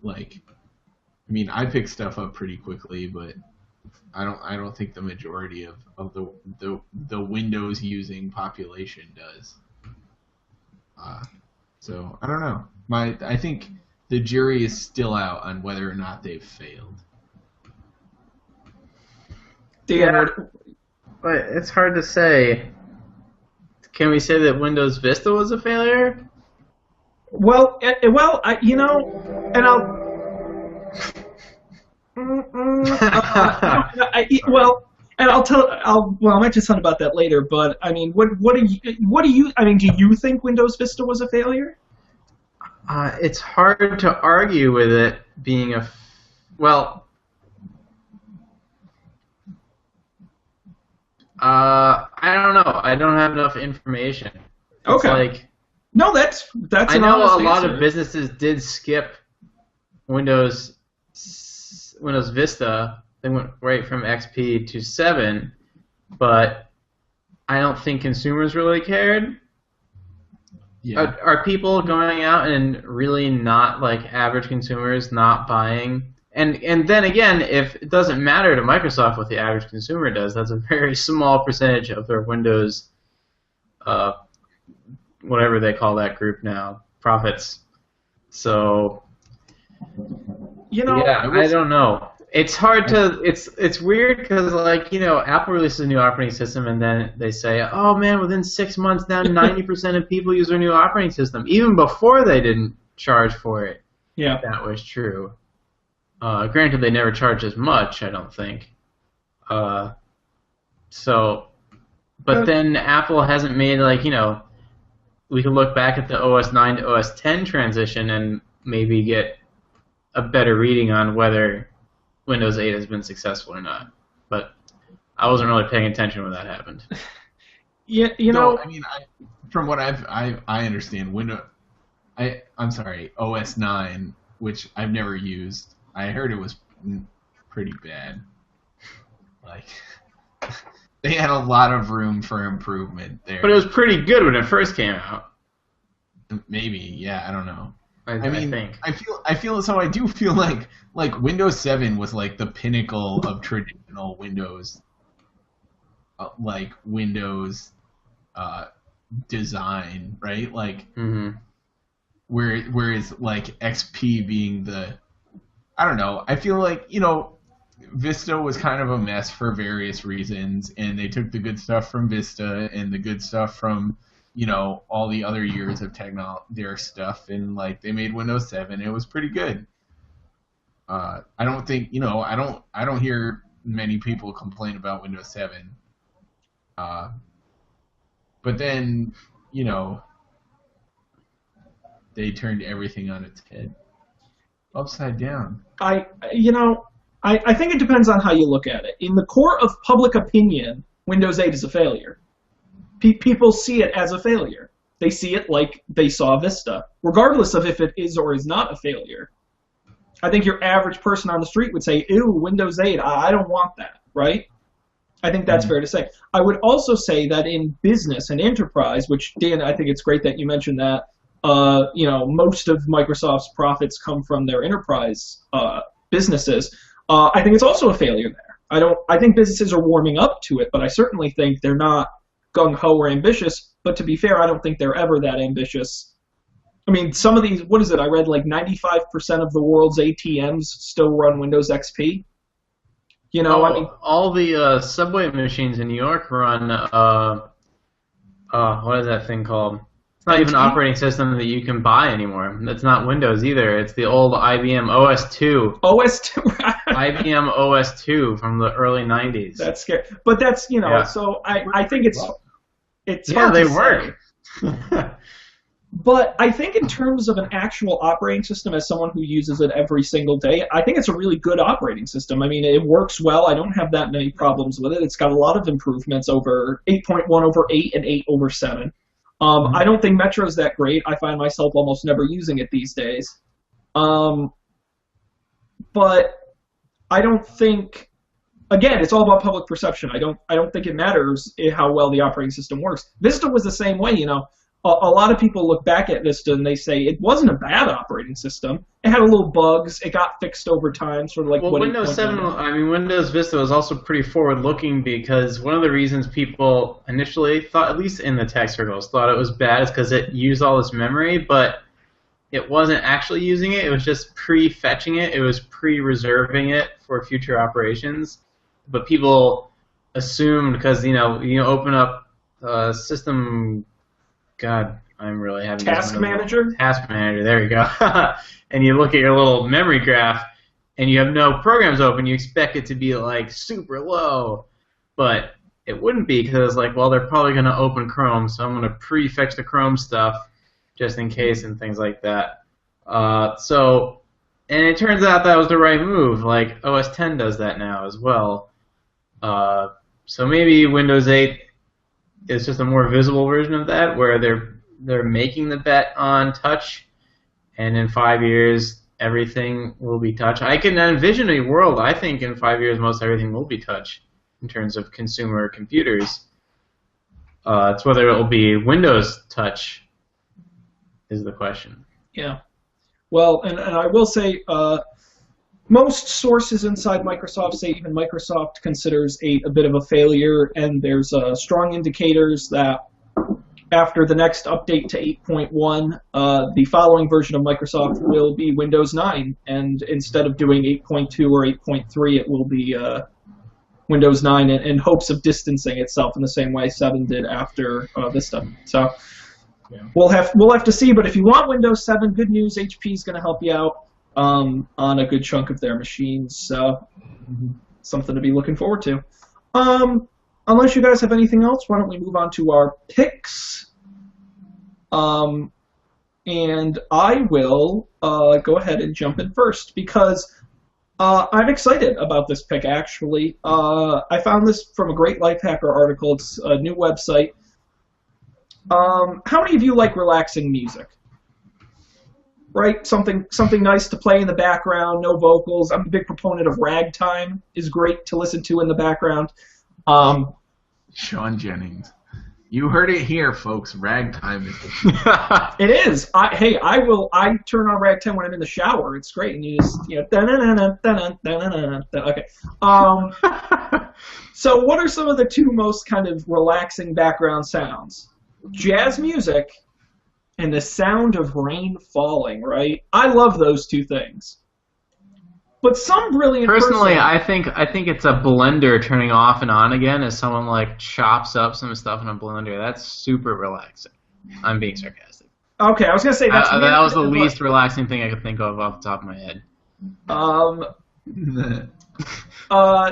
I mean, I pick stuff up pretty quickly, but I don't think the majority of the Windows using population does. So I don't know. I think the jury is still out on whether or not they've failed.
Dan,
But it's hard to say. Can we say that Windows Vista was a failure?
well, and I'll. And I might just talk about that later. But I mean, what do you? I mean, do you think Windows Vista was a failure?
It's hard to argue with it being I don't know. I don't have enough information. It's
Okay.
like,
No, that's
I
an
know
honest
a lot
answer.
of businesses did skip Windows Vista. They went right from XP to 7, but I don't think consumers really cared.
Yeah.
Are people going out and really not, like average consumers, not buying? And then again, if it doesn't matter to Microsoft what the average consumer does, that's a very small percentage of their Windows, whatever they call that group now, profits. So, yeah, I don't know. It's hard to. It's weird because Apple releases a new operating system and then they say, oh man, within 6 months now 90% of people use their new operating system, even before they didn't charge for it.
Yeah.
That was true. Granted, they never charged as much, I don't think. But then Apple hasn't made we can look back at the OS 9 to OS 10 transition and maybe get a better reading on whether Windows 8 has been successful or not. But I wasn't really paying attention when that happened.
Yeah,
No, I mean, from what I understand, I'm sorry, OS 9, which I've never used. I heard it was pretty bad. Like, they had a lot of room for improvement there.
But it was pretty good when it first came out.
Maybe, yeah, I don't know.
I think.
I feel so. I do feel like Windows 7 was like the pinnacle of traditional Windows, Windows design, right? Like, whereas like XP being I don't know. I feel like Vista was kind of a mess for various reasons, and they took the good stuff from Vista and the good stuff from all the other years of their stuff, and they made Windows 7. It was pretty good. I don't think I don't hear many people complain about Windows 7. But then, they turned everything on its head. Upside down.
I think it depends on how you look at it. In the court of public opinion, Windows 8 is a failure. People see it as a failure. They see it like they saw Vista, regardless of if it is or is not a failure. I think your average person on the street would say, ew, Windows 8, I don't want that, right? I think that's fair to say. I would also say that in business and enterprise, which, Dan, I think it's great that you mentioned that, most of Microsoft's profits come from their enterprise businesses. I think it's also a failure there. I think businesses are warming up to it, but I certainly think they're not gung-ho or ambitious. But to be fair, I don't think they're ever that ambitious. I mean, some of these, what is it? I read like 95% of the world's ATMs still run Windows XP.
All the subway machines in New York run, what is that thing called? It's not even an operating system that you can buy anymore. It's not Windows either. It's the old IBM OS2.
OS2, right?
IBM OS2 from the early 90s.
That's scary. But that's, so I think it's
yeah,
hard
they
to
work.
say. But I think in terms of an actual operating system, as someone who uses it every single day, I think it's a really good operating system. I mean, it works well. I don't have that many problems with it. It's got a lot of improvements over 8.1 over 8 and 8 over 7. I don't think Metro's that great. I find myself almost never using it these days. But I don't think, again, it's all about public perception. I don't think it matters how well the operating system works. Vista was the same way, A lot of people look back at Vista and they say it wasn't a bad operating system. It had a little bugs. It got fixed over time, sort of like what
Windows 7. Windows Vista was also pretty forward-looking because one of the reasons people initially thought, at least in the tech circles, thought it was bad is because it used all this memory, but it wasn't actually using it. It was just pre-fetching it. It was pre-reserving it for future operations. But people assumed because you open up system. God, I'm really having
Task Manager?
Task Manager, there you go. And you look at your little memory graph, and you have no programs open. You expect it to be, like, super low. But it wouldn't be, because it's like, well, they're probably going to open Chrome, so I'm going to prefetch the Chrome stuff just in case and things like that. And it turns out that was the right move. Like, OS X does that now as well. So maybe Windows 8... it's just a more visible version of that, where they're making the bet on touch, and in 5 years everything will be touch. I can envision a world. I think in 5 years most everything will be touch in terms of consumer computers. It's whether it will be Windows Touch is the question.
Yeah. Well, and I will say. Most sources inside Microsoft say even Microsoft considers 8 a bit of a failure, and there's strong indicators that after the next update to 8.1, the following version of Microsoft will be Windows 9, and instead of doing 8.2 or 8.3, it will be Windows 9 in hopes of distancing itself in the same way 7 did after Vista. So we'll have to see, but if you want Windows 7, good news, HP is going to help you out. On a good chunk of their machines, so something to be looking forward to. Unless you guys have anything else, why don't we move on to our picks? And I will go ahead and jump in first because I'm excited about this pick, actually. I found this from a great Lifehacker article. It's a new website. How many of you like relaxing music? Right, something nice to play in the background, no vocals. I'm a big proponent of ragtime. Is great to listen to in the background.
Sean Jennings, you heard it here, folks. Ragtime is.
It is. I turn on ragtime when I'm in the shower. It's great, and you just okay. So, what are some of the two most kind of relaxing background sounds? Jazz music. And the sound of rain falling, right? I love those two things. But some brilliant
Personally,
person,
I think it's a blender turning off and on again as someone like chops up some stuff in a blender. That's super relaxing. I'm being sarcastic.
Okay, I was gonna say that's
that was the least relaxing thing I could think of off the top of my head.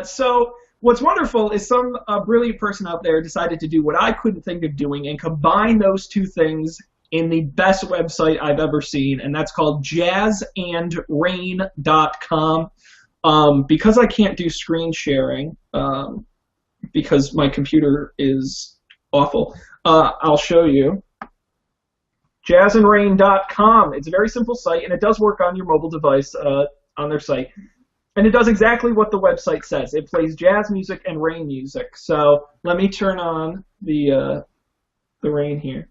So what's wonderful is some brilliant person out there decided to do what I couldn't think of doing and combine those two things in the best website I've ever seen, and that's called jazzandrain.com. Because I can't do screen sharing, because my computer is awful, I'll show you. Jazzandrain.com. It's a very simple site, and it does work on your mobile device on their site. And it does exactly what the website says. It plays jazz music and rain music. So let me turn on the rain here.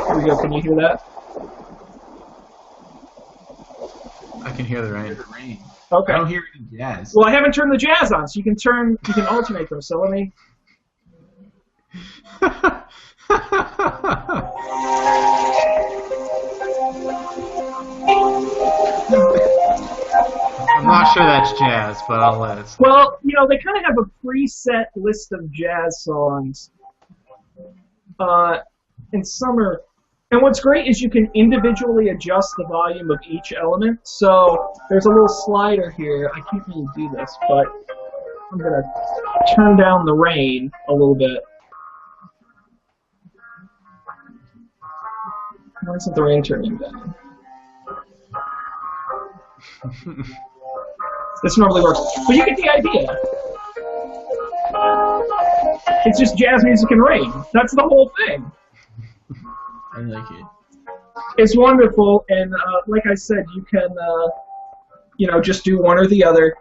Here we go. Can you hear that?
I can hear the rain.
Okay.
I don't hear any jazz.
Well, I haven't turned the jazz on, so you can alternate them. So let me.
I'm not sure that's jazz, but I'll let it.
Well, they kind of have a preset list of jazz songs. And some are. And what's great is you can individually adjust the volume of each element. So there's a little slider here. I can't really do this, but I'm going to turn down the rain a little bit. Why isn't the rain turning down? This normally works. But you get the idea. It's just jazz music and rain. That's the whole thing.
I like it.
It's wonderful, and like I said, you can, just do one or the other,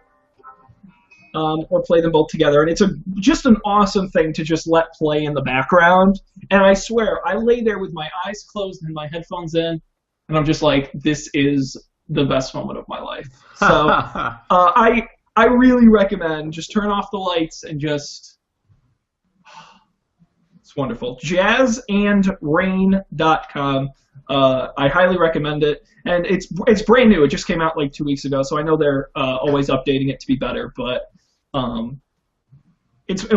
or play them both together. And it's just an awesome thing to just let play in the background. And I swear, I lay there with my eyes closed and my headphones in, and I'm just like, this is the best moment of my life. So I really recommend just turn off the lights and just. It's wonderful. Jazzandrain.com. I highly recommend it, and it's brand new. It just came out like 2 weeks ago, so I know they're always updating it to be better. But and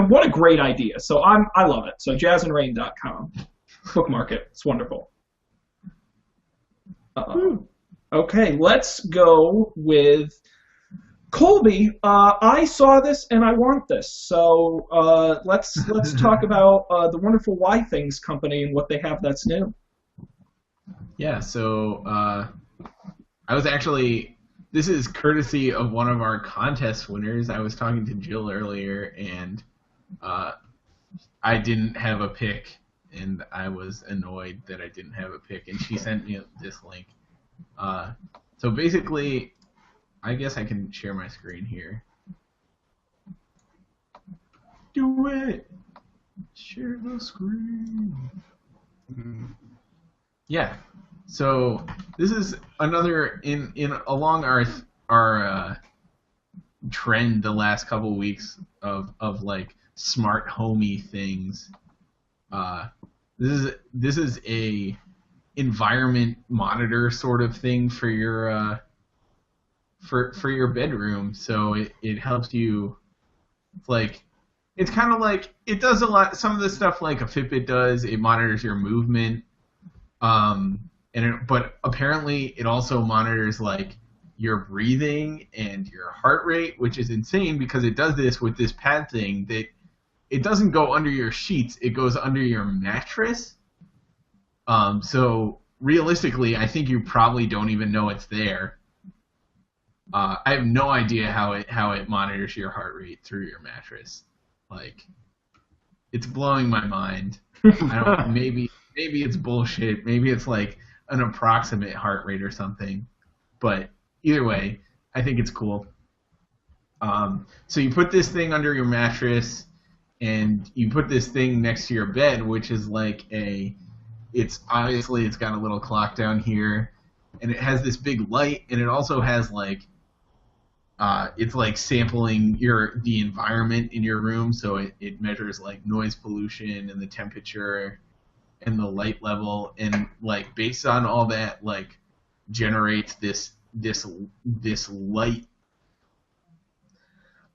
what a great idea. So I love it. So jazzandrain.com. Bookmark it. It's wonderful. Okay, let's go with Colby. I saw this and I want this. So let's talk about the wonderful Why Things company and what they have that's new.
Yeah, so I was actually, this is courtesy of one of our contest winners. I was talking to Jill earlier, and I didn't have a pick, and I was annoyed that I didn't have a pick, and she sent me this link. So basically, I guess I can share my screen here. Do it! Share the screen. Yeah. So this is another in along our trend the last couple weeks of like smart homey things. This is a environment monitor sort of thing for your for your bedroom. So it helps you, like, it's kind of like, it does a lot, some of the stuff like a Fitbit does. It monitors your movement, but apparently it also monitors like your breathing and your heart rate, which is insane because it does this with this pad thing that it doesn't go under your sheets, it goes under your mattress. So realistically, I think you probably don't even know it's there. I have no idea how it monitors your heart rate through your mattress. Like, it's blowing my mind. I don't. Maybe it's bullshit. Maybe it's like an approximate heart rate or something. But either way, I think it's cool. So you put this thing under your mattress, and you put this thing next to your bed, which is like it's got a little clock down here, and it has this big light, and it also has like, it's like sampling the environment in your room, so it measures like noise pollution and the temperature and the light level, and like based on all that, like generates this light.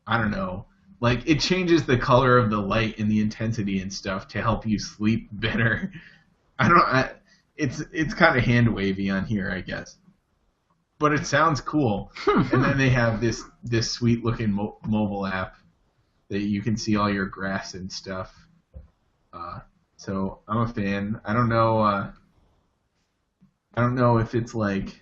I don't know. Like, it changes the color of the light and the intensity and stuff to help you sleep better. It's kind of hand wavy on here, I guess. but it sounds cool. And then they have this sweet looking mobile app that you can see all your grass and stuff. So I'm a fan. I don't know if it's like.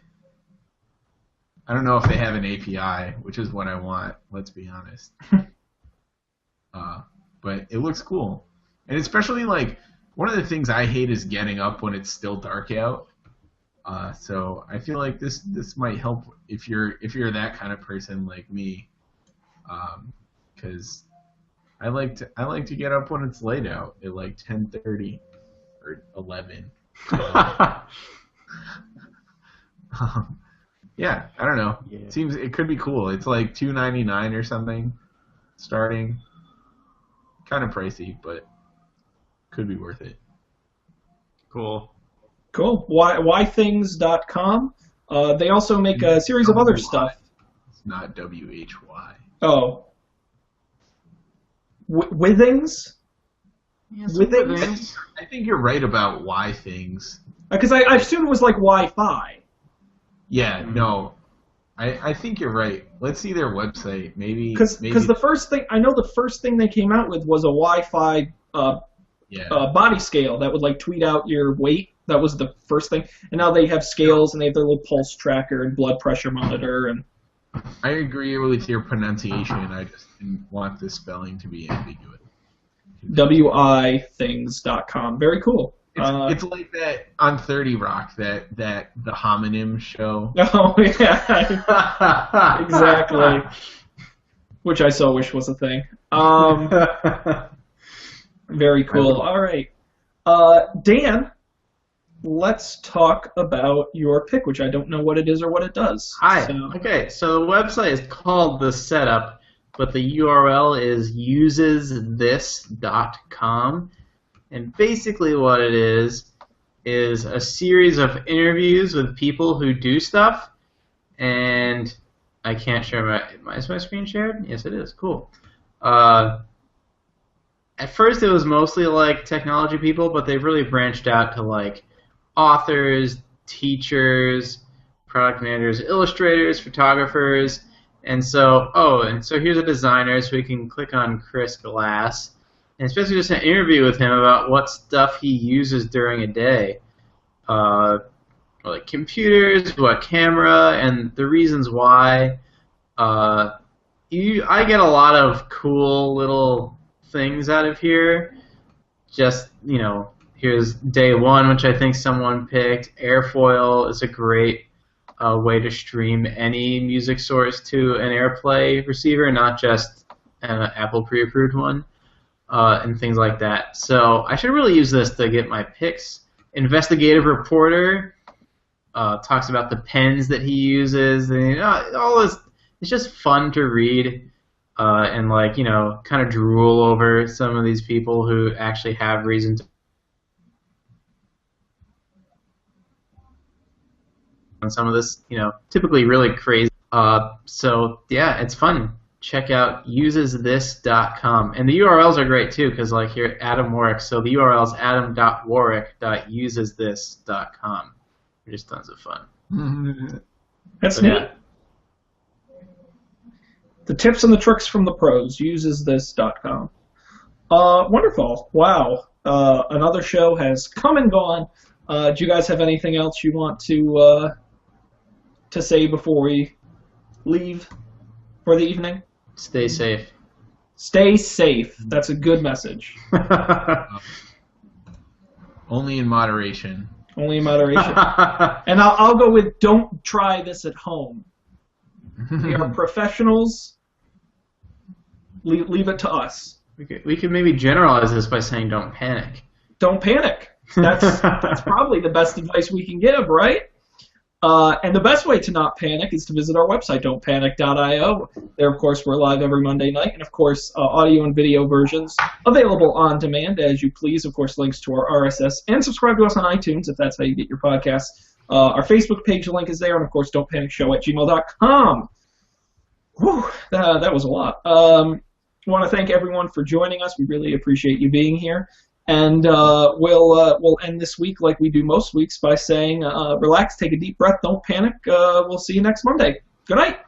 I don't know if they have an API, which is what I want. Let's be honest. But it looks cool, and especially like one of the things I hate is getting up when it's still dark out. So I feel like this might help if you're that kind of person like me, because I like to get up when it's light out at like 10:30 or 11. Yeah, I don't know.
Yeah.
It could be cool. It's like $2.99 or something, starting. Kind of pricey, but could be worth it.
Cool.
Cool. Whythings.com. They also make a series of other stuff.
It's not WHY.
Oh. Withings?
Yeah,
Withings?
I think you're right about why things.
Because I assumed it was like Wi-Fi.
Yeah, no. I think you're right. Let's see their website. Maybe
the first thing they came out with was a Wi-Fi body scale that would like tweet out your weight. That was the first thing. And now they have scales and they have their little pulse tracker and blood pressure monitor. And
I agree with your pronunciation. I just didn't want the spelling to be ambiguous.
withings.com. Very cool.
It's like that on 30 Rock, that the homonym show.
Oh yeah, exactly. Which I so wish was a thing. Very cool. All right, Dan, let's talk about your pick, which I don't know what it is or what it does.
Hi. Okay, so the website is called The Setup, but the URL is usesthis.com. And basically what it is a series of interviews with people who do stuff. And I can't share is my screen shared? Yes, it is. Cool. At first it was mostly like technology people, but they've really branched out to like authors, teachers, product managers, illustrators, photographers. And so here's a designer, so we can click on Chris Glass. And it's basically just an interview with him about what stuff he uses during a day. Like computers, what camera, and the reasons why. I get a lot of cool little things out of here. Just, here's day one, which I think someone picked. Airfoil is a great way to stream any music source to an AirPlay receiver, not just an Apple pre-approved one. And things like that. So I should really use this to get my picks. Investigative Reporter talks about the pens that he uses, and all this. It's just fun to read and kind of drool over some of these people who actually have reason to. And some of this, typically really crazy. So yeah, it's fun. Check out usesthis.com. And the URLs are great too, because like here, Adam Warwick. So the URL is adam.warwick.usesthis.com. They're just tons of fun.
That's neat. Yeah. The tips and the tricks from the pros. Usesthis.com. Wonderful. Wow. Another show has come and gone. Do you guys have anything else you want to say before we leave for the evening?
Stay safe.
Stay safe. That's a good message.
Only in moderation.
Only in moderation. And I'll go with don't try this at home. We are professionals. Leave it to us.
We could maybe generalize this by saying don't panic.
Don't panic. That's probably the best advice we can give, right? And the best way to not panic is to visit our website, don'tpanic.io. There, of course, we're live every Monday night. And, of course, audio and video versions available on demand as you please. Of course, links to our RSS. And subscribe to us on iTunes if that's how you get your podcasts. Our Facebook page link is there. And, of course, don'tpanicshow@gmail.com. Whew, that was a lot. I want to thank everyone for joining us. We really appreciate you being here. And we'll end this week like we do most weeks by saying, relax, take a deep breath, don't panic. We'll see you next Monday. Good night.